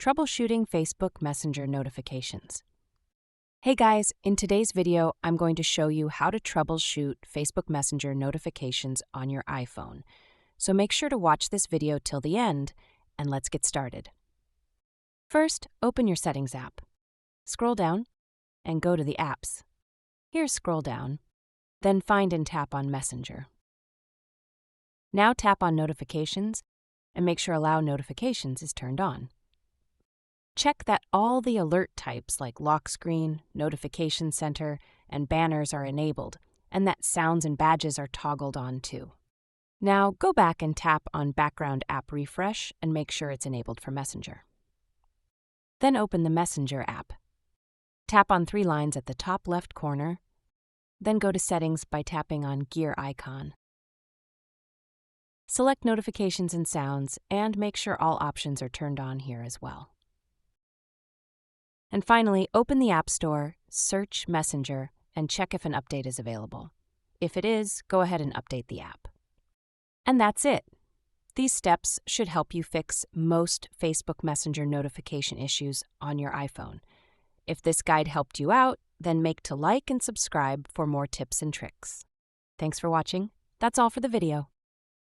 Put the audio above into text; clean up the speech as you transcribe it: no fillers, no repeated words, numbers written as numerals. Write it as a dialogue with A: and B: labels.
A: Troubleshooting Facebook Messenger notifications. Hey guys, in today's video, I'm going to show you how to troubleshoot Facebook Messenger notifications on your iPhone. So make sure to watch this video till the end, and let's get started. First, open your Settings app. Scroll down and go to the Apps. Here, scroll down, then find and tap on Messenger. Now tap on Notifications and make sure Allow Notifications is turned on. Check that all the alert types like lock screen, notification center, and banners are enabled, and that sounds and badges are toggled on too. Now go back and tap on Background App Refresh and make sure it's enabled for Messenger. Then open the Messenger app. Tap on 3 lines at the top left corner, then go to Settings by tapping on Gear icon. Select Notifications and Sounds and make sure all options are turned on here as well. And finally, open the App Store, search Messenger, and check if an update is available. If it is, go ahead and update the app. And that's it. These steps should help you fix most Facebook Messenger notification issues on your iPhone. If this guide helped you out, then make to like and subscribe for more tips and tricks. Thanks for watching. That's all for the video.